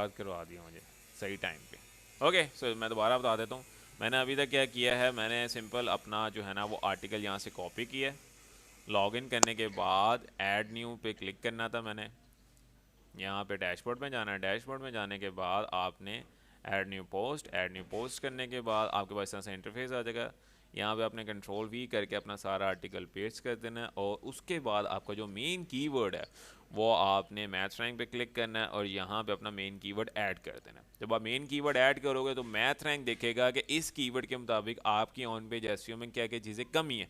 याद करवा दिया मुझे सही टाइम पे। ओके, सो मैं दोबारा बता देता हूँ। मैंने अभी तक क्या किया है, मैंने सिंपल अपना जो है ना वो आर्टिकल यहाँ से कॉपी किया। लॉगिन करने के बाद ऐड न्यू पे क्लिक करना था मैंने। यहाँ पे डैशबोर्ड में जाना है। डैशबोर्ड में जाने के बाद आपने ऐड न्यू पोस्ट करने के बाद आपके पास इस तरह से इंटरफेस आ जाएगा। यहाँ पे आपने कंट्रोल वी करके अपना सारा आर्टिकल पेस्ट कर देना है, और उसके बाद आपका जो मेन कीवर्ड है वो आपने मैथ रैंक पे क्लिक करना है और यहाँ पे अपना मेन कीवर्ड ऐड कर देना है। जब आप मेन कीवर्ड ऐड करोगे तो मैथ रैंक देखेगा कि इस कीवर्ड के मुताबिक आपकी ऑन पेज एसईओ में क्या क्या चीज़ें कमी है।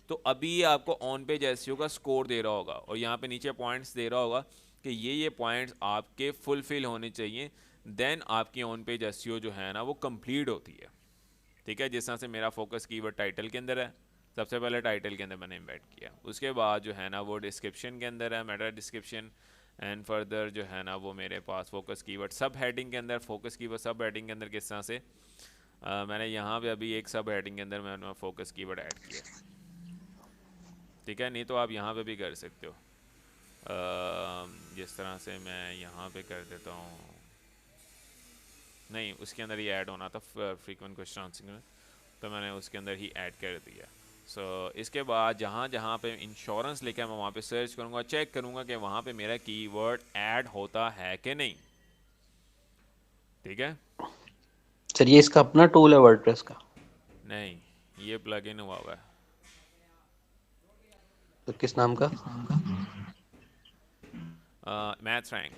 तो अभी ये आपको ऑन पेज एसईओ का स्कोर दे रहा होगा और यहाँ पे नीचे पॉइंट्स दे रहा होगा कि ये पॉइंट्स आपके फुलफिल होने चाहिए, देन आपकी ऑन पेज एसईओ जो है ना वो कंप्लीट होती है। ठीक है, जिस तरह से मेरा फोकस कीवर्ड टाइटल के अंदर है, सबसे पहले टाइटल के अंदर मैंने इम्बेड किया। उसके बाद जो है ना वो डिस्क्रिप्शन के अंदर है, मेटा डिस्क्रिप्शन। एंड फर्दर जो है ना वो मेरे पास फोकस कीवर्ड सब हेडिंग के अंदर, फोकस कीवर्ड सब हेडिंग के अंदर किस तरह से मैंने यहाँ पे अभी एक सब हेडिंग के अंदर मैंने फोकस कीवर्ड ऐड किया। ठीक है, नहीं तो आप यहाँ पे भी कर सकते हो। जिस तरह से मैं यहाँ पे कर देता हूँ, नहीं उसके अंदर ही ऐड होना था फ्रीक्वेंट क्वेश्चन आंसरिंग में, तो मैंने उसके अंदर ही ऐड कर दिया। सो इसके बाद जहाँ जहाँ पे इंश्योरेंस लिखा है मैं वहाँ पे सर्च करूँगा, चेक करूँगा कि वहाँ पे मेरा कीवर्ड ऐड होता है कि नहीं। ठीक है, सर ये इसका अपना टूल है वर्डप्रेस का? नहीं ये प्लग इन हुआ हुआ है। तो किस नाम का? Math rank.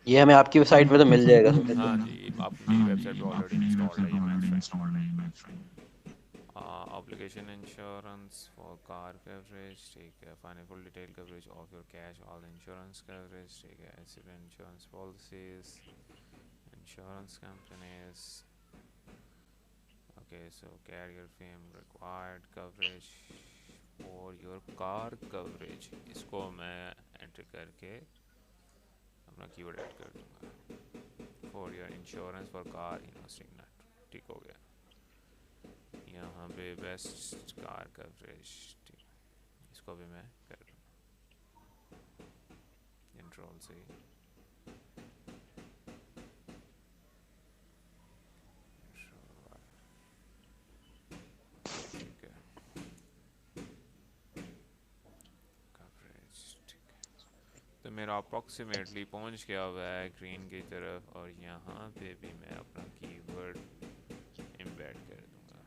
ये हमें आपकी वेबसाइट पे तो मिल जाएगा सर? हाँ जी, आपकी वेबसाइट पे ऑलरेडी इंस्टॉल्ड है ये math rank. Obligation insurance for car coverage, ठीक है, final full detail coverage of your cash all insurance coverage, ठीक है, accident insurance policies, insurance companies, okay, so carrier fame required coverage for your car coverage, इसको मैं enter करके अपना keyword add कर दूंगा for your insurance for car investing net। ठीक हो गया, यहाँ पे बेस्ट कार कवरेज, ठीक, इसको भी मैं कर दूँगा कंट्रोल से ही। ठीक है, कवरेज, ठीक है, तो मेरा अप्रॉक्सीमेटली पहुंच गया हुआ है ग्रीन की तरफ, और यहाँ पे भी मैं अपना कीवर्ड एम्बेड कर दूंगा।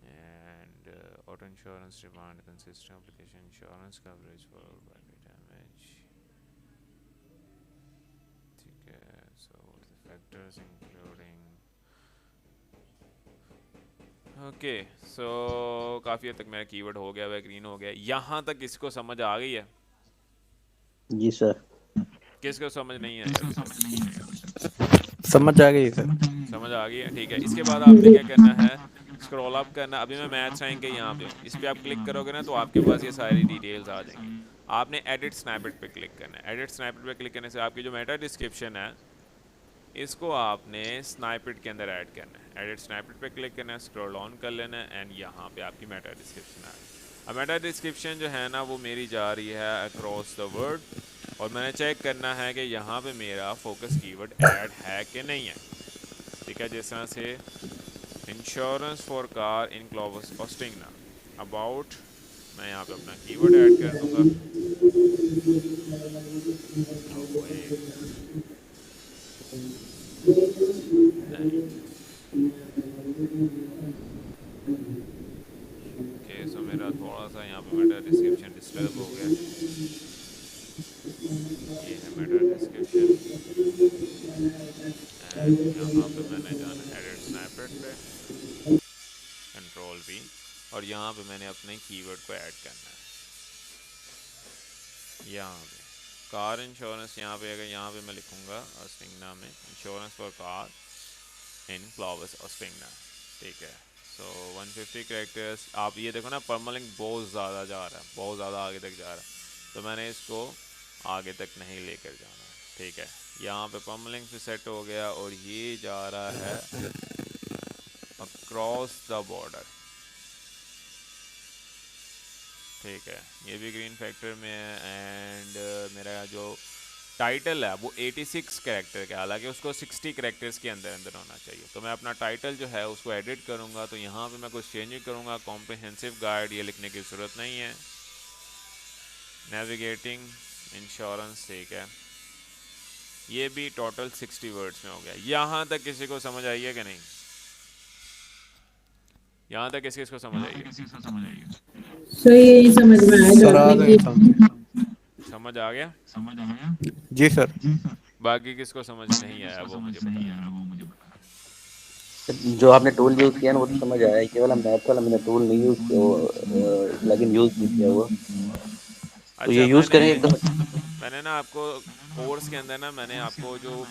And auto insurance demand consistent application insurance coverage for body damage, ठीक है, सो फैक्टर्स इंक्लूडिंग, ओके, सो काफ़ी हद तक मेरा कीवर्ड हो गया, वह ग्रीन हो गया। यहाँ तक किसको समझ आ गई है? जी सर। किसको समझ नहीं आई अभी तक? समझ आ गई सर। समझ आ गई है, ठीक है। इसके बाद आपने क्या करना है, स्क्रॉल अप करना। अभी मैं मैथ्स रैंक के यहाँ पे हूँ, इस पर आप क्लिक करोगे ना तो आपके पास ये सारी डिटेल्स आ जाएंगी। आपने एडिट स्नैपेट पे क्लिक करना है। एडिट स्नैपेट पे क्लिक करने से आपकी जो मेटा डिस्क्रिप्शन है इसको आपने स्नैपेट के अंदर ऐड करना है। एडिट स्नैपेट पे क्लिक करना है, स्क्रॉल ऑन कर लेना है, एंड यहाँ पे आपकी मेटा डिस्क्रिप्शन है। अब मेटा डिस्क्रिप्शन जो है ना वो मेरी जा रही है अक्रॉस द वर्ड, और मैंने चेक करना है कि यहाँ पे मेरा फोकस कीवर्ड ऐड है कि नहीं है। ठीक है, जिस तरह से इंश्योरेंस फॉर कार इन क्लॉवस ऑस्टिंगना, अबाउट, मैं यहाँ पे अपना कीवर्ड ऐड कर दूंगा। ओ ये नहीं, ओके, सो मेरा थोड़ा सा यहाँ पे मेटा डिस्क्रिप्शन डिस्टर्ब हो गया। ये है मेटा डिस्क्रिप्शन, एंड यहाँ पे मैंने जाना एडिट स्नैपेट पे, कंट्रोल वी, और यहाँ पे मैंने अपने कीवर्ड को ऐड करना है। यहाँ पे कार इंश्योरेंस, यहाँ पे अगर यहाँ पे मैं लिखूँगा ऑस्टिंगना में इंश्योरेंस फॉर कार इन क्लॉवस ऑस्टिंगना, ठीक है। सो 150 कैरेक्टर्स, आप ये देखो ना परमालिंक बहुत ज़्यादा जा रहा है, बहुत ज़्यादा आगे तक जा रहा है, तो मैंने इसको आगे तक नहीं लेकर जाना है। ठीक है, यहाँ पे परमालिंक भी सेट हो गया, और ये जा रहा है क्रॉस द बॉर्डर, ठीक है, ये भी ग्रीन फैक्टर में है। एंड मेरा जो टाइटल है वो 86 कैरेक्टर का, हालांकि उसको 60 कैरेक्टर्स के अंदर अंदर होना चाहिए। तो मैं अपना टाइटल जो है उसको एडिट करूँगा, तो यहाँ पे मैं कुछ चेंज नहीं करूँगा। कॉम्प्रिहेंसिव गाइड ये लिखने की ज़रूरत नहीं है। नेविगेटिंग इंश्योरेंस, ठीक है, ये भी टोटल 60 वर्ड्स में हो गया। यहाँ तक किसी को समझ आई है कि नहीं? यहाँ तक किसी को समझ आई है? सर यही समझ में आया जो सर आ आपने गए किया। समझ आ गया? जी सर। बाकी किसको समझ नहीं आया वो मुझे बताया। जो आपने टूल यूज किया ना वो तो समझ आया, ये वाला मैथ वाला मैंने टूल नहीं यूज किया, वो प्लगइन यूज नहीं किया हुआ, तो ये अच्छा, यूज करें एकदम। मैंने ना आपको कोर्स के अंदर ना मैंने आपको जो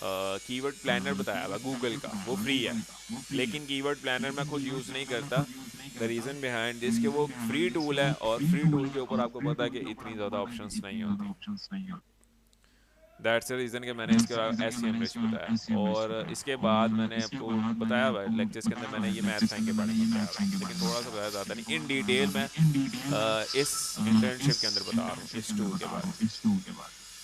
कीवर्ड प्लानर बताया हुआ गूगल का, वो फ्री है, लेकिन कीवर्ड प्लानर मैं खुद यूज़ नहीं करता। द रीज़न बिहाइंड दिस कि वो फ्री टूल है, और फ्री टूल के ऊपर आपको पता है कि इतनी ज़्यादा ऑप्शंस नहीं होती। दैट्स द रीज़न कि मैंने इसके बाद SEMrush बताया, और इसके बाद मैंने आपको बताया हुआ है लेक्चर्स के अंदर, मैंने ये मैथ साइंस के बारे में बताया हुआ है, लेकिन थोड़ा सा बताया ज़्यादा नहीं, इन डिटेल मैं इस इंटर्नशिप के अंदर बता रहा हूँ, इस टूल के बारे में।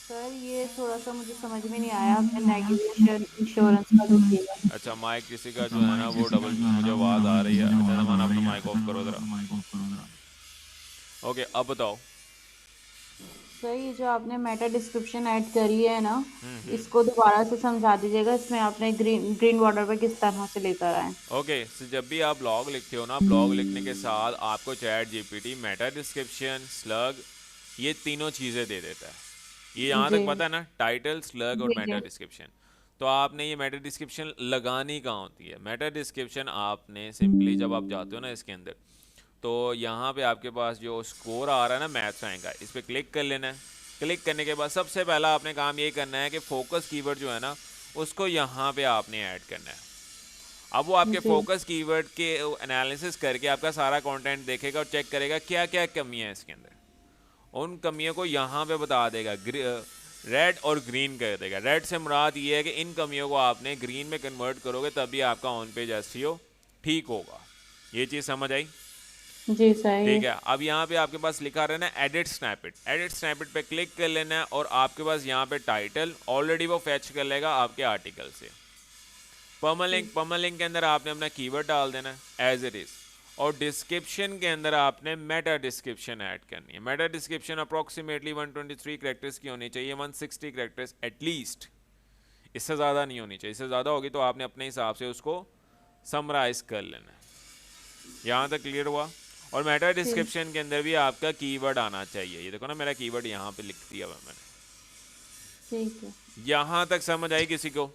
सर ये थोड़ा सा मुझे समझ में नहीं आया, आपने नेविगेशन इंश्योरेंस का जो किया। अच्छा, माइक किसी का जो है ना वो डबल, मुझे आवाज़ आ रही है। अच्छा जमान, अपना माइक ऑफ करो ज़रा। ओके, अब बताओ। सर ये जो आपने मेटा डिस्क्रिप्शन ऐड करी है ना, इसको दोबारा से समझा दीजिएगा। इसमें आपने ग्रीन बॉर्डर पे किस तरह से लेकर आए। ओके, so जब भी आप ब्लॉग लिखते हो ना, ब्लॉग लिखने के साथ आपको chat GPT Meta description, slug, ये तीनों चीज़ें दे देता है। ये यहाँ जी तक पता है ना, टाइटल, स्लग और जी मेटा जी डिस्क्रिप्शन। तो आपने ये मेटा डिस्क्रिप्शन लगानी कहाँ होती है? मेटा डिस्क्रिप्शन आपने सिंपली जब आप जाते हो ना इसके अंदर, तो यहाँ पे आपके पास जो स्कोर आ रहा है ना मैथ्स रैंक का, इस पर क्लिक कर लेना है। क्लिक करने के बाद सबसे पहला आपने काम ये करना है कि फोकस कीवर्ड जो है ना उसको यहाँ पे आपने ऐड करना है। अब वो आपके जी फोकस कीवर्ड के एनालिसिस करके आपका सारा कंटेंट देखेगा और चेक करेगा क्या क्या कमियां हैं इसके अंदर। उन कमियों को यहाँ पे बता देगा, रेड और ग्रीन कर देगा। रेड से मुराद ये है कि इन कमियों को आपने ग्रीन में कन्वर्ट करोगे तभी आपका ऑन पेज एसईओ ठीक होगा। ये चीज़ समझ आई? जी सही ठीक है। है, अब यहाँ पे आपके पास लिखा रहना है एडिट स्नैपेट। एडिट स्नैपेट पे क्लिक कर लेना है, और आपके पास यहाँ पे टाइटल ऑलरेडी वो फैच कर लेगा आपके आर्टिकल से। परमालिंक के अंदर आपने अपना कीवर्ड डाल देना है एज इट इज़, और डिस्क्रिप्शन के अंदर आपने मेटा डिस्क्रिप्शन ऐड करनी है। मेटा डिस्क्रिप्शन अप्रॉक्सीमेटली 123 कैरेक्टर्स की होनी चाहिए, 160 कैरेक्टर्स एटलीस्ट, इससे ज़्यादा नहीं होनी चाहिए। इससे ज़्यादा होगी तो आपने अपने हिसाब से उसको समराइज कर लेना है। यहाँ तक क्लियर हुआ? और मेटा ठीक डिस्क्रिप्शन के अंदर भी आपका कीवर्ड आना चाहिए। ये देखो ना, मेरा कीवर्ड यहाँ पे लिख दिया हुआ मैंने। ठीक है। यहाँ तक समझ आई किसी को?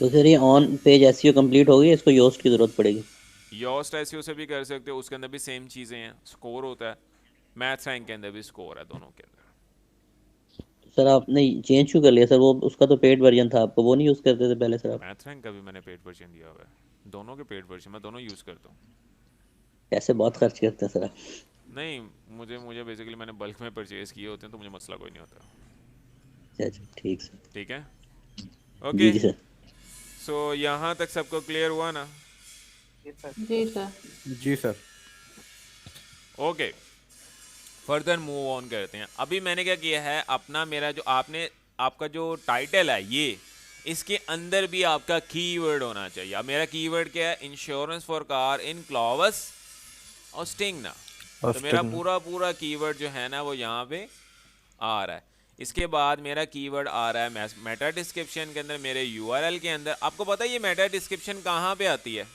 तो सर ये ऑन पेज एसईओ कंप्लीट हो गई, इसको योस्ट की जरूरत पड़ेगी? योस्ट एसईओ से भी कर सकते हो, उसके अंदर भी सेम चीज़ें हैं, स्कोर होता है। मैथ्स रैंक के अंदर भी स्कोर है, दोनों के अंदर। सर आपने चेंज क्यों कर लिया सर? वो उसका तो पेड वर्जन था, आपको वो नहीं यूज करते थे पहले सर आप? मैथ्स रैंक का भी मैंने पेड वर्जन दिया हुआ है, दोनों के पेड वर्जन, मैं दोनों यूज़ करता हूँ। पैसे बहुत खर्च करते हैं सर आप। नहीं, मुझे मुझे बेसिकली मैंने बल्क में परचेज किए होते हैं, तो मुझे मसला कोई नहीं होता। अच्छा ठीक सर। ठीक है, जी ओके। जी सर। सो यहाँ तक सबको क्लियर हुआ ना? जी सर। जी sir. Okay, further move on करते हैं। अभी मैंने क्या किया है, अपना मेरा जो आपने आपका जो टाइटल है ये, इसके अंदर भी आपका कीवर्ड होना चाहिए। अब मेरा कीवर्ड क्या है? इंश्योरेंस फॉर कार इन क्लॉवस और स्टिंगना। तो मेरा पूरा कीवर्ड जो है ना वो यहाँ पे आ रहा है। इसके बाद मेरा कीवर्ड आ रहा है मेटा डिस्क्रिप्शन के अंदर, मेरे यूआरएल के अंदर। आपको पता है ये मेटा डिस्क्रिप्शन कहाँ पे आती है?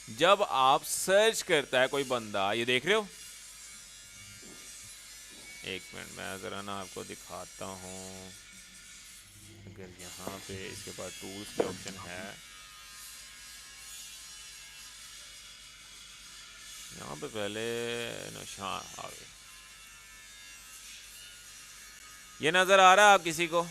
जब आप सर्च करता है कोई बंदा, ये देख रहे हो, एक मिनट मैं जरा ना आपको दिखाता हूँ। अगर यहाँ पे इसके पास टूल्स के ऑप्शन है, यहाँ पे पहले निशान आ गए, ये नजर आ रहा है आप किसी को?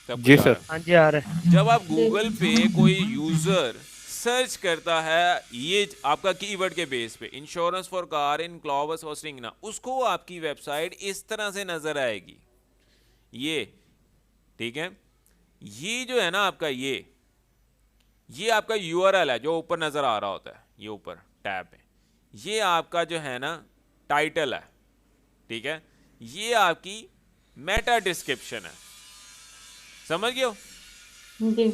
सब जी कुछ आ सर। रहा है? हाँ जी, आ रहा है। जब आप गूगल पे कोई यूजर सर्च करता है ये आपका कीवर्ड के बेस पे, इंश्योरेंस फॉर कार इन क्लॉवस और स्टिंगना, उसको आपकी वेबसाइट इस तरह से नजर आएगी, ये ठीक है। ये जो है ना आपका ये आपका यूआरएल है जो ऊपर नजर आ रहा होता है, ये ऊपर टैब में, ये आपका जो है ना टाइटल है, ठीक है, ये आपकी मेटा डिस्क्रिप्शन है। समझ गए हो? जी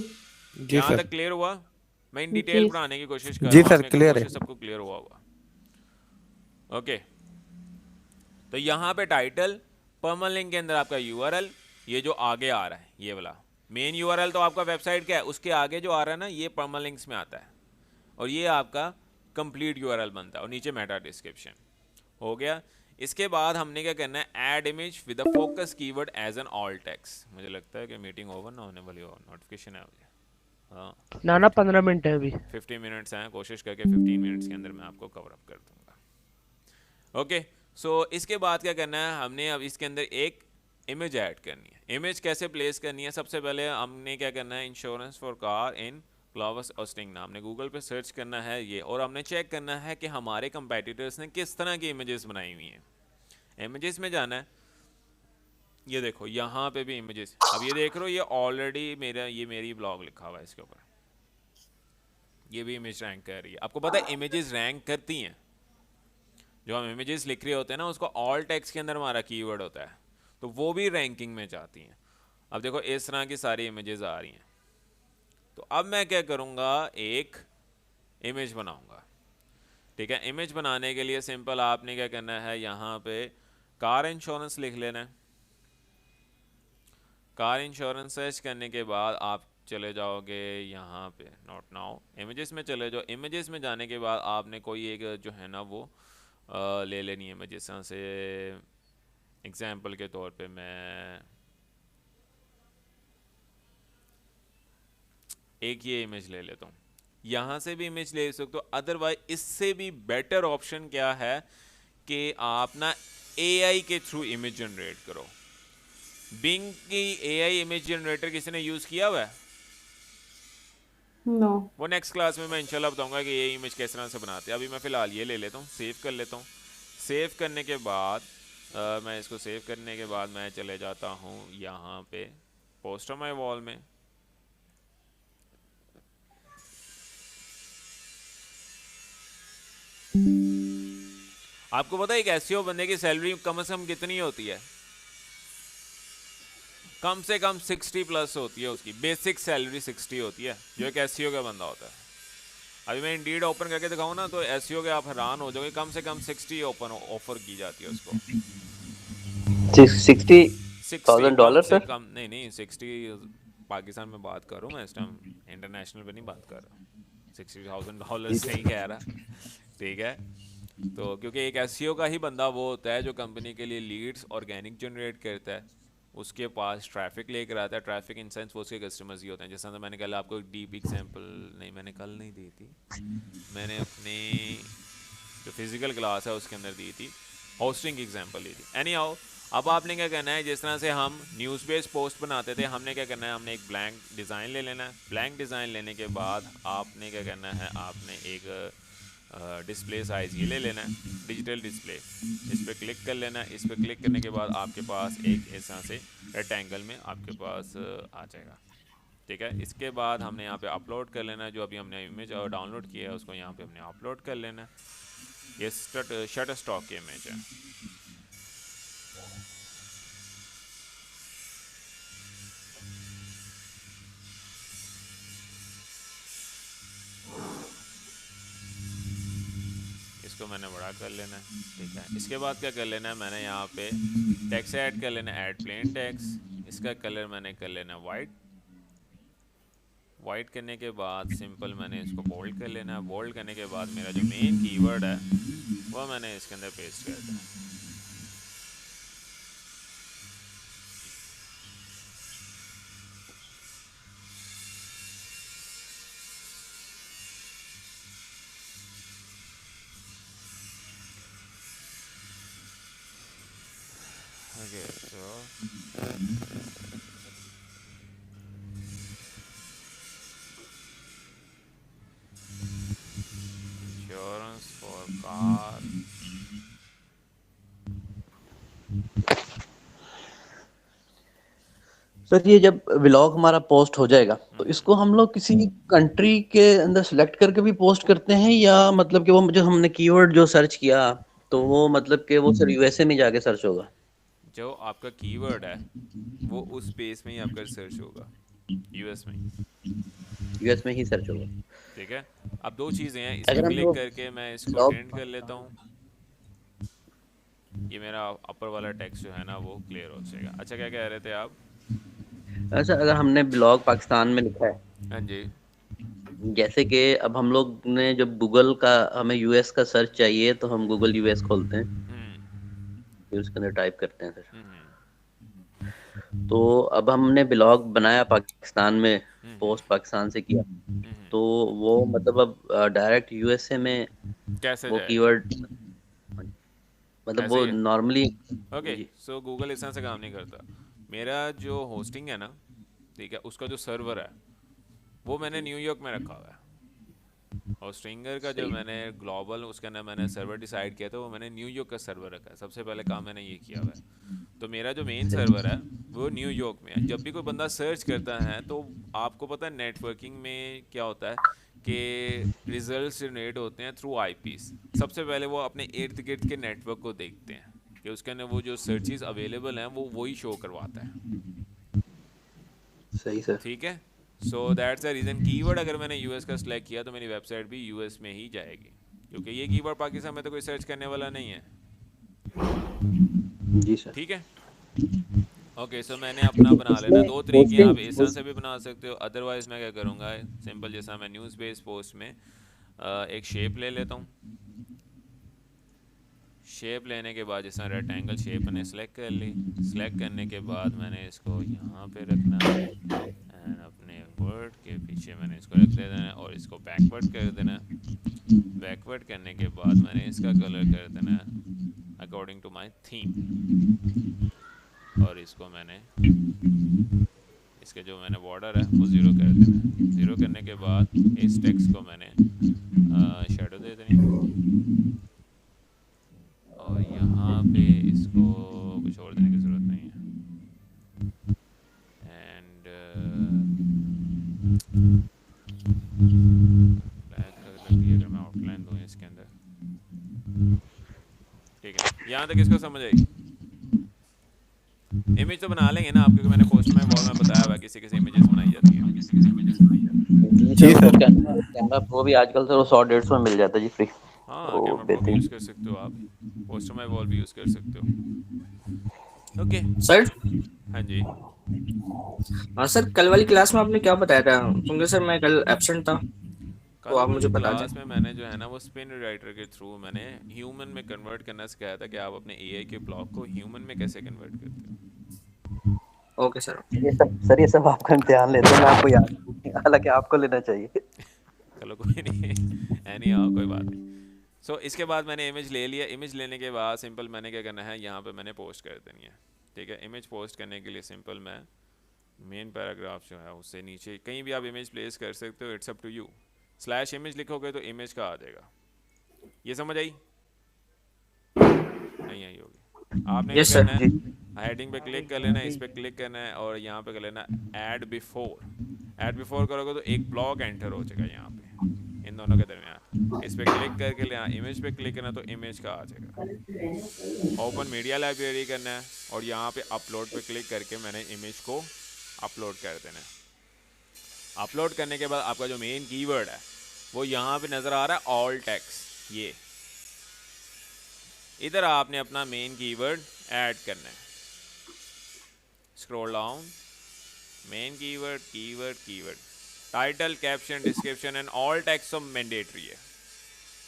जी यहां सर। तक क्लियर हुआ? मैं इन डिटेल जी पढ़ाने की कोशिश कर जी रहा हूँ, सर, मेरे को क्लियर है। कोशिश सबको क्लियर हुआ होगा। ओके, तो यहाँ पे टाइटल, परमालिंक के अंदर आपका यूआरएल, ये जो आगे आ रहा है ये वाला मेन यूआरएल तो आपका वेबसाइट का है, उसके आगे जो आ रहा है ना ये परमालिंक्स में आता है, और ये आपका कंप्लीट यूआरएल बनता है, और नीचे मेटा डिस्क्रिप्शन हो गया। इसके बाद हमने क्या करना है, add image with the focus keyword as an alt text. मुझे लगता है कि मीटिंग ओवर ना होने वाली हो, नोटिफिकेशन है मुझे। हाँ, ना 15 मिनट है अभी। 50 मिनट्स हैं, कोशिश करके 15 मिनट्स के अंदर मैं आपको कवर अप कर दूंगा। ओके, सो इसके बाद क्या करना है, हमने अब इसके अंदर एक इमेज ऐड करनी है। इमेज कैसे प्लेस करनी है, सबसे पहले हमने क्या करना है, इंश्योरेंस फॉर कार इन क्लाउस ऑस्टिंग नाम, हमने गूगल पे सर्च करना है ये, और हमने चेक करना है कि हमारे कंपेटिटर्स ने किस तरह की इमेजेस बनाई हुई हैं। इमेजेस में जाना है, ये देखो यहाँ पे भी इमेजेस, अब ये देख रहे हो, ये ऑलरेडी मेरी ब्लॉग लिखा हुआ है इसके ऊपर, ये भी इमेज रैंक कर रही है। आपको पता है इमेजेस रैंक करती हैं, जो हम इमेजेस लिख रहे होते हैं ना उसको ऑल टेक्स्ट के अंदर हमारा कीवर्ड होता है, तो वो भी रैंकिंग में जाती हैं। अब देखो इस तरह की सारी इमेजेस आ रही हैं, तो अब मैं क्या करूँगा, एक इमेज बनाऊँगा, ठीक है। इमेज बनाने के लिए सिंपल आपने क्या करना है, यहाँ पे कार इंश्योरेंस लिख लेना है। कार इंश्योरेंस सर्च करने के बाद आप चले जाओगे यहाँ पे, नॉट नाउ, इमेजेस में चले जाओ। इमेजेस में जाने के बाद आपने कोई एक जो है ना वो ले लेनी है इमेज। जिस तरह से एग्जांपल के तौर पे मैं एक ये इमेज ले लेता हूँ, यहाँ से भी इमेज ले सकते हो। अदरवाइज इससे भी बेटर ऑप्शन क्या है कि आप ना एआई के थ्रू इमेज जनरेट करो। बिंग की एआई इमेज जनरेटर किसी ने यूज़ किया हुआ है? नो। वो नेक्स्ट क्लास में मैं इंशाल्लाह बताऊंगा कि ये इमेज किस तरह से बनाते हैं। अभी मैं फ़िलहाल ये ले लेता हूँ, सेव कर लेता हूँ। सेव करने के बाद मैं इसको सेव करने के बाद मैं चले जाता हूँ यहाँ पे पोस्टर माय वॉल में। आपको पता है एक एसईओ बंदे की सैलरी कम से कम कितनी होती है? कम से कम 60 प्लस होती है उसकी बेसिक सैलरी, 60 होती है जो एक एसईओ का बंदा होता है। अभी मैं इंडीड ओपन करके दिखाऊँ ना तो एसईओ के आप हैरान हो जाओगे, कम से कम 60 ओपन ऑफर की जाती है उसको। $60,000 से सर? कम नहीं, 60 पाकिस्तान में बात कर रहा हूँ मैं इस टाइम, इंटरनेशनल पे नहीं बात कर रहा। $60,000 सही कह रहा, ठीक है। तो क्योंकि एक एसईओ का ही बंदा वो होता है जो कंपनी के लिए लीड्स ऑर्गेनिक जनरेट करता है, उसके पास ट्रैफिक लेकर आता है। ट्रैफिक इन सेंस वो उसके कस्टमर्स ही होते हैं। जैसा तो मैंने कल आपको एक डीप एग्जांपल नहीं, मैंने कल नहीं दी थी, मैंने अपनी जो फिजिकल क्लास है उसके अंदर दी थी, होस्टिंग की एग्जांपल दी थी। एनी हाउ, अब आपने क्या करना है, जिस तरह से हम न्यूज़ बेस्ड पोस्ट बनाते थे, हमने क्या करना है, हमने एक ब्लैंक डिज़ाइन ले लेना है। ब्लैंक डिज़ाइन लेने के बाद आपने क्या करना है, आपने एक डिस्प्ले साइज़ ये ले लेना है, डिजिटल डिस्प्ले, इस पर क्लिक कर लेना है। इस पर क्लिक करने के बाद आपके पास एक इस तरह से रेक्टेंगल में आपके पास आ जाएगा, ठीक है। इसके बाद हमने यहाँ पे अपलोड कर लेना है, जो अभी हमने इमेज डाउनलोड किया है उसको यहाँ पे हमने अपलोड कर लेना है। ये शटर स्टॉक की इमेज है। इसको मैंने बड़ा कर लेना है, ठीक है। इसके बाद क्या कर लेना है, मैंने यहाँ पे टेक्स्ट ऐड कर लेना है, ऐड प्लेन टेक्स्ट। इसका कलर मैंने कर लेना है वाइट। वाइट करने के बाद सिंपल मैंने इसको बोल्ड कर लेना है। बोल्ड करने के बाद मेरा जो मेन कीवर्ड है वो मैंने इसके अंदर पेस्ट कर दिया। Okay, so insurance for car sir ये जब व्लॉग हमारा पोस्ट हो जाएगा तो इसको हम लोग किसी कंट्री के अंदर सिलेक्ट करके भी पोस्ट करते हैं, या मतलब कि वो जो हमने कीवर्ड जो सर्च किया तो वो मतलब कि वो सिर्फ यूएसए में जाके सर्च होगा? जो आपका कीवर्ड है वो उस स्पेस में ही आपका सर्च होगा, यूएस में ही। यूएस में ही सर्च होगा। ठीक है, अब दो चीज़ें हैं, इस पर अगर हम क्लिक वो करके मैं इसको ब्लॉग, ट्रेंड कर लेता हूँ। ये मेरा अपर वाला टेक्स्ट जो है ना वो क्लियर हो जाएगा। अच्छा, क्या कह रहे थे आप? अच्छा अगर हमने ब्लॉग पाकिस्तान में लिखा है, हाँ जी। जैसे कि अब हम लोग ने जब गूगल का हमें यूएस का सर्च चाहिए तो हम गूगल यूएस खोलते हैं, फिर उसके अंदर टाइप करते हैं सर। तो अब हमने ब्लॉग बनाया पाकिस्तान में, पोस्ट पाकिस्तान से किया, तो वो मतलब अब डायरेक्ट यूएसए में कैसे वो जाएगा? कीवर्ड मतलब ऐसे वो ही है। नॉर्मली ओके, जी सो गूगल इस तरह से काम नहीं करता। मेरा जो होस्टिंग है ना, ठीक है, उसका जो सर्वर है वो मैंने न्यूयॉर्क में रखा हुआ है, और स्ट्रिंगर का जो सही मैंने ग्लोबल उसका ना मैंने सर्वर डिसाइड किया था, वो मैंने न्यूयॉर्क का सर्वर रखा है। सबसे पहले काम मैंने ये किया हुआ है। तो मेरा जो मेन सर्वर है वो न्यूयॉर्क में है। जब भी कोई बंदा सर्च करता है तो आपको पता है नेटवर्किंग में क्या होता है कि रिजल्ट्स जनरेट होते हैं थ्रू आईपीस। सबसे पहले वो अपने इर्द गिर्द के नेटवर्क को देखते हैं कि उसके अंदर वो जो सर्चेस अवेलेबल हैं वो वही शो करवाता है। सही सर। ठीक है, so that's the reason. Keyword अगर मैंने यूएस का सिलेक्ट किया तो मेरी वेबसाइट भी यूएस में ही जाएगी, क्योंकि ये कीवर्ड पाकिस्तान में तो कोई सर्च करने वाला नहीं है। जी सर। ठीक है, ओके, सो मैंने अपना बना लेना। दो तरीके हैं, आप इस तरह से भी बना सकते हो, अदरवाइज मैं क्या करूँगा, सिंपल जैसा मैं न्यूज़ बेस्ड पोस्ट में एक शेप ले लेता हूँ। शेप लेने के बाद जैसा रेक्टेंगल शेप मैंने सेलेक्ट कर ली। सेलेक्ट करने के बाद मैंने इसको यहाँ पे रखना एंड अपने वर्ड के पीछे मैंने इसको रख देना और इसको बैकवर्ड कर देना। बैकवर्ड करने के बाद मैंने इसका कलर कर देना अकॉर्डिंग टू माय थीम, और इसको मैंने इसके जो मैंने बॉर्डर है वो ज़ीरो कर देना। ज़ीरो करने के बाद इस टेक्स्ट को मैंने शेडो दे देनी, और यहाँ पे इसको कुछ और देने की ज़रूरत नहीं है। एंड ब्लैक कलर की अगर मैं आउटलाइन दूँ इसके अंदर, ठीक है, यहाँ तक इसको समझ आई? इमेज तो बना लेंगे ना आप, क्योंकि मैंने पोस्ट में वॉल में बताया हुआ है किसी किसी इमेजेस बनाई जाती हैं। जी सर। कैमरा प्रो भी आजकल सर 100-150 में मिल जाता है जी फ्री। हाँ, तो कैमरा प्रो भी यूज़ कर सकते हो आप, पोस्टर में वॉल भी यूज़ कर सकते हो। Okay sir. हाँ जी। हाँ सर, कल वाली क्लास में आपने क्या बताया था? क्योंकि सर मैं कल एब्सेंट था, तो कल आप मुझे वाली बता क्लास दें। में मैंने जो है ना वो स्पिन राइटर के थ्रू मैंने ह्यूमन में कन्वर्ट करना सिखाया था कि आप अपने एआई के ब्लॉग को ह्यूमन में कैसे कन्वर्ट करते हो। Okay sir. ये सब आपका इम्तिहान लेते हैं, मैं आपको याद नहीं, हालांकि आपको लेना चाहिए। चलो कोई नहीं, एनी आओ, कोई बात नहीं। सो इसके बाद मैंने इमेज ले लिया। इमेज लेने के बाद सिंपल मैंने क्या करना है, यहाँ पे मैंने पोस्ट कर देनी है। ठीक है, इमेज पोस्ट करने के लिए सिंपल मैं मेन पैराग्राफ जो है उससे नीचे कहीं भी आप इमेज प्लेस कर सकते हो, it's up to you. Slash image लिखोगे तो इमेज का आ जाएगा। ये समझ आई? नहीं आई होगी। आपने क्या यस सर। करना है, हेडिंग पे क्लिक कर लेना है, इस पे क्लिक करना है और यहाँ पे कर लेना ऐड बिफोर। ऐड बिफोर करोगे तो एक ब्लॉक एंटर हो जाएगा यहाँ पे इन दोनों के दरमियान। इस पे क्लिक करके लेना, इमेज पे क्लिक करना तो इमेज का आ जाएगा। ओपन मीडिया लाइब्रेरी करना है और यहाँ पे अपलोड पे क्लिक करके मैंने इमेज को अपलोड कर देना है। अपलोड करने के बाद आपका जो मेन कीवर्ड है वो यहाँ पे नज़र आ रहा है, ऑल टेक्स्ट। ये इधर आपने अपना मेन कीवर्ड ऐड करना है। Scroll down, main keyword, keyword, keyword, title, caption, description and all text सब मैंडेटरी है।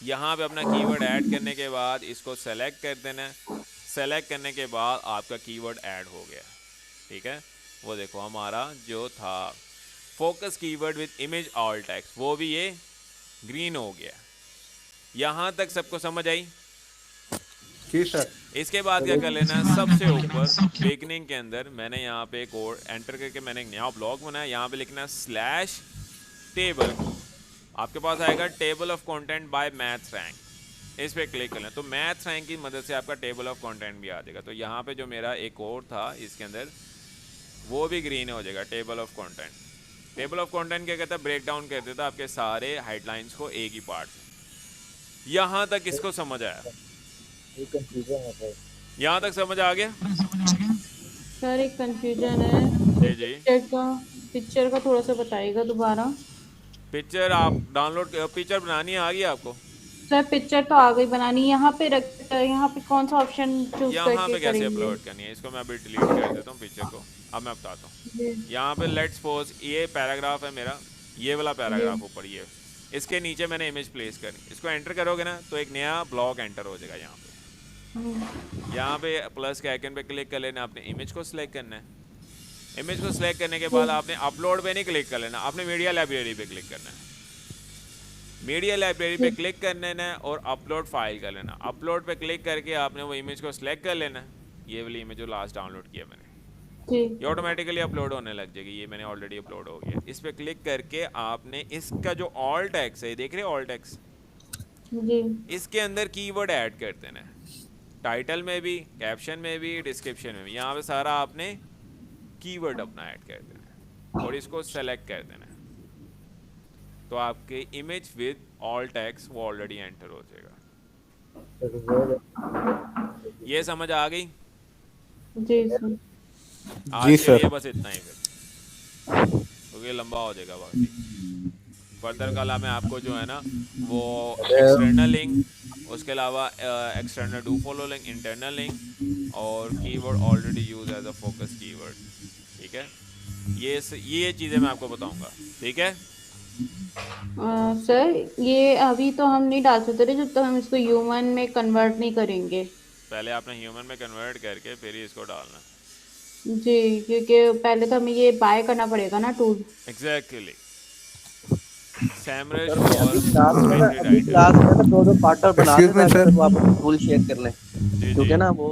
यहाँ पे अपना कीवर्ड ऐड करने के बाद इसको सेलेक्ट कर देना है। सेलेक्ट करने के बाद आपका कीवर्ड ऐड हो गया। ठीक है, वो देखो हमारा जो था focus keyword with image all text, वो भी ये ग्रीन हो गया। यहाँ तक सबको समझ आई? जी सर। इसके बाद क्या कर लेना है, सबसे ऊपर बिगनिंग के अंदर मैंने यहाँ पे कोड एंटर करके मैंने नया ब्लॉग बनाया। यहाँ पे लिखना स्लैश टेबल, आपके पास आएगा table of content bye math rank. इस पे क्लिक कर लें तो मैथ रैंक की मदद से आपका टेबल ऑफ कंटेंट भी आ जाएगा। तो यहाँ पे जो मेरा एक और था इसके अंदर वो भी ग्रीन हो जाएगा। Table of content, table of content क्या कहता है, ब्रेक डाउन कर देता है आपके सारे हेडलाइंस को एक ही पार्ट में। यहाँ तक इसको समझ आया? एक कंफ्यूजन है सर। यहाँ तक समझ आ गया? सर एक कंफ्यूजन है, जी जी। पिक्चर का थोड़ा सा बताइएगा दोबारा। पिक्चर आप डाउनलोड, पिक्चर बनानी आ गई आपको? सर पिक्चर तो आ गई बनानी, यहाँ पे कौन सा ऑप्शन चूज यहाँ करके पे कैसे करेंगे? अपलोड करनी है, इसको मैं अभी डिलीट कर देता हूँ पिक्चर को। अब मैं बताता हूँ। जी यहाँ पे लेट्स सपोज ये पैराग्राफ है मेरा, ये वाला पैराग्राफ ऊपर ये, इसके नीचे मैंने इमेज प्लेस करनी। इसको एंटर करोगे ना तो एक नया ब्लॉग एंटर हो जाएगा। यहाँ पे यहाँ पे प्लस के आइकन पे क्लिक कर लेना, आपने इमेज को सिलेक्ट करना है। इमेज को सिलेक्ट करने के बाद आपने अपलोड पे नहीं क्लिक कर लेना, आपने मीडिया लाइब्रेरी पे क्लिक करना है। मीडिया लाइब्रेरी पे क्लिक कर लेना है और अपलोड फाइल कर लेना। अपलोड पे क्लिक करके आपने वो इमेज को सिलेक्ट कर लेना है, ये वाली इमेज जो लास्ट डाउनलोड किया मैंने, जी ये ऑटोमेटिकली अपलोड होने लग जाएगी। ये मैंने ऑलरेडी अपलोड हो गया। इस पे क्लिक करके आपने इसका जो ऑल टैक्स है, देख रहे हो ऑल टैक्स, जी इसके अंदर कीवर्ड ऐड कर देना है। टाइटल में भी, कैप्शन में भी, डिस्क्रिप्शन में भी, यहाँ पे सारा आपने कीवर्ड अपना ऐड कर देना है और इसको सेलेक्ट कर देना है। तो आपके इमेज विद ऑल टैक्स वो ऑलरेडी एंटर हो जाएगा। ये समझ आ गई? जी सर। आज के लिए बस इतना ही फिर, क्योंकि लंबा हो जाएगा बाकी। फर्दर कल मैं आपको जो है ना वो एक्सटर्नल लिंक, उसके अलावा external do follow link, internal link और keyword already use as a focus keyword, ठीक है? ये चीज़ें मैं आपको बताऊंगा, ठीक है? सर ये अभी तो हम नहीं डाल सकते जब तक हम इसको ह्यूमन में कन्वर्ट नहीं करेंगे। पहले आपने ह्यूमन में कन्वर्ट करके फिर ही इसको डालना। जी, क्योंकि पहले तो हमें ये बाय करना पड़ेगा ना टूल। एग्जैक्टली। सैमरश सर और अभी क्लास में ना दो पार्टनर बना Excuse दें me, ताकि sir. फिर वो आपस में टूल शेयर कर लें, जी क्योंकि जी ना वो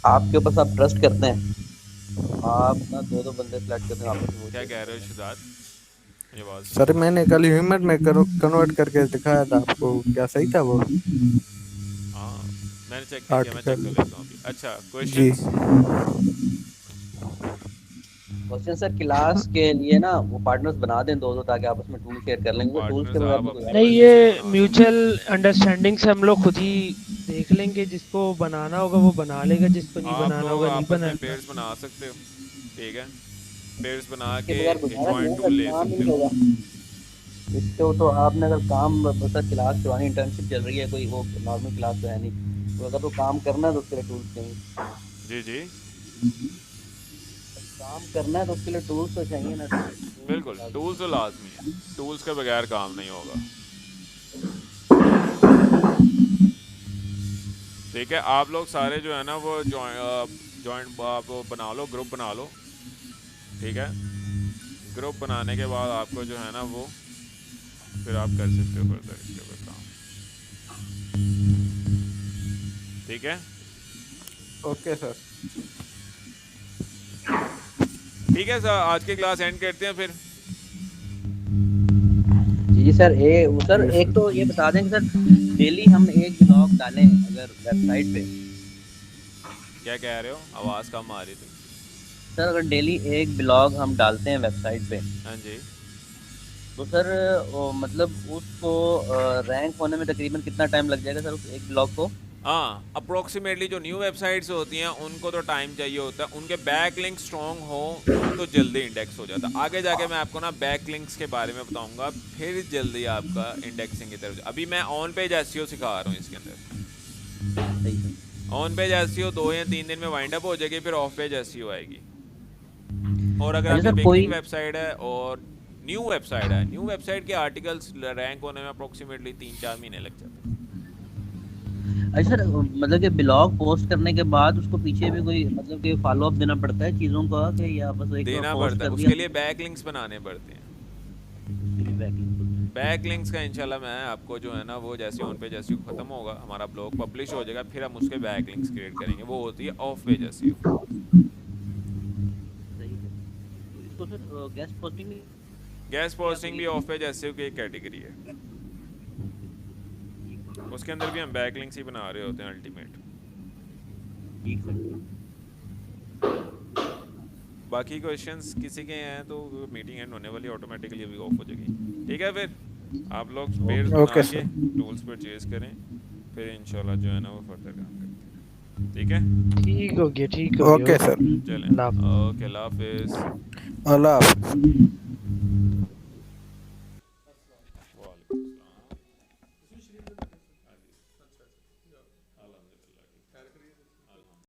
आपके ऊपर सब ट्रस्ट करते हैं। आप ना दो बंदे सेलेक्ट करते हैं आपस में वो क्या शेयर कह रहे हो शिदात? ये बात सर मैंने कल ह्यूमन में कन्वर्ट करके दिखाया था आपको, क्या सही था वो? हाँ मैंने चेक नहीं किया, मैं चेक कर आर्टिकल लेता हूँ अभी। अच्छा जी। क्वेश्चंस? क्वेश्चन सर क्लास के लिए ना वो पार्टनर्स बना दें दो ताकि आपस में टूल शेयर कर लेंगे। टूल्स के पार्टनर्स बगैर आप भी कोई अपनी नहीं, मर्जी ये से बना सकते म्यूचुअल अंडरस्टैंडिंग से हम लोग खुद ही देख लेंगे, जिसको बनाना होगा वो बना लेगा, जिसको हो। नहीं आप बनाना लोग होगा नहीं आपस में बनाना। पेयर्स बना सकते हो, ठीक है? पेयर्स बना इसके के बगैर गुजारा नहीं जॉइंट है टूल सर, ले काम ही सकते नहीं हो। होगा। इसको तो आपने अगर काम सर क्लास करवानी, इंटर्नशिप चल रही है, कोई वो नॉर्मल क्लास तो है नहीं, तो अगर तो काम करना है तो उसके लिए टूल्स चाहिए। जी जी काम करना है तो उसके लिए टूल्स तो चाहिए ना सर। बिल्कुल, टूल्स तो लाजमी है, टूल्स के बगैर काम नहीं होगा, ठीक है? आप लोग सारे जो है ना वो जॉइंट आप बना लो, ग्रुप बना लो, ठीक है? ग्रुप बनाने के बाद आपको जो है ना वो फिर आप कर सकते हो फर्दर इसके ऊपर काम, ठीक है? Okay sir. ठीक है सर, आज की क्लास एंड करते हैं फिर। जी सर सर एक तो ये बता दें कि सर डेली हम एक ब्लॉग डालें अगर वेबसाइट पे। क्या कह रहे हो? आवाज़ कम आ रही थी। सर अगर डेली एक ब्लॉग हम डालते हैं वेबसाइट पे, हाँ जी। तो सर मतलब उसको रैंक होने में तकरीबन कितना टाइम लग जाएगा सर उस एक ब्लॉग को? हाँ, अप्रोक्सीमेटली जो न्यू वेबसाइट्स होती हैं उनको तो टाइम चाहिए होता है, उनके बैक लिंक स्ट्रॉन्ग हो तो जल्दी इंडेक्स हो जाता है। आगे जाके मैं आपको ना बैक लिंक्स के बारे में बताऊंगा, फिर जल्दी आपका इंडेक्सिंग की तरफ। अभी मैं ऑन पेज एसईओ सिखा रहा हूँ इसके अंदर। सही सर। ऑन पेज एसईओ 2 या 3 दिन में वाइंड अप हो जाएगी, फिर ऑफ पेज एसईओ आएगी। और अगर अच्छा आपकी सर, कोई बिगनिंग वेबसाइट है और न्यू वेबसाइट है, न्यू वेबसाइट के आर्टिकल्स रैंक होने में अप्रोक्सीमेटली 3-4 महीने लग जाते हैं। अच्छा सर, मतलब कि ब्लॉग पोस्ट करने के बाद उसको पीछे भी कोई मतलब कि फॉलो अप देना पड़ता है चीज़ों का, कि या बस एक देना पोस्ट पड़ता है, कर उसके दिया? लिए बैक लिंक्स बनाने पड़ते हैं। Backlink। बैक लिंक्स का इंशाल्लाह मैं आपको जो है ना वो जैसे ऑन पेज एसईओ खत्म होगा, हमारा ब्लॉग पब्लिश हो जाएगा, फिर हम उसके बैक लिंक्स क्रिएट करेंगे, वो होती है ऑफ पेज एसईओ। सही है। तो इसको sir guest posting gas posting भी ऑफ पेज एसईओ की एक कैटेगरी है, उसके अंदर भी हम बैक लिंक्स ही बना रहे होते हैं अल्टीमेट। ठीक है। बाकी क्वेश्चंस किसी के हैं तो मीटिंग एंड होने वाली ऑटोमेटिकली अभी ऑफ हो जाएगी। ठीक है, फिर आप लोग पेयर्स बना ओके के सर। टूल्स पर चेज करें, फिर इंशाल्लाह जो है ना वो फर्दर काम करते हैं। ठीक है, ठीक हो गया, ठीक हो गया। Okay sir. चलें, अल्लाह हाफ़िज़। ओके, अल्लाह हाफिज़। अल्लाह हाफ़िज़।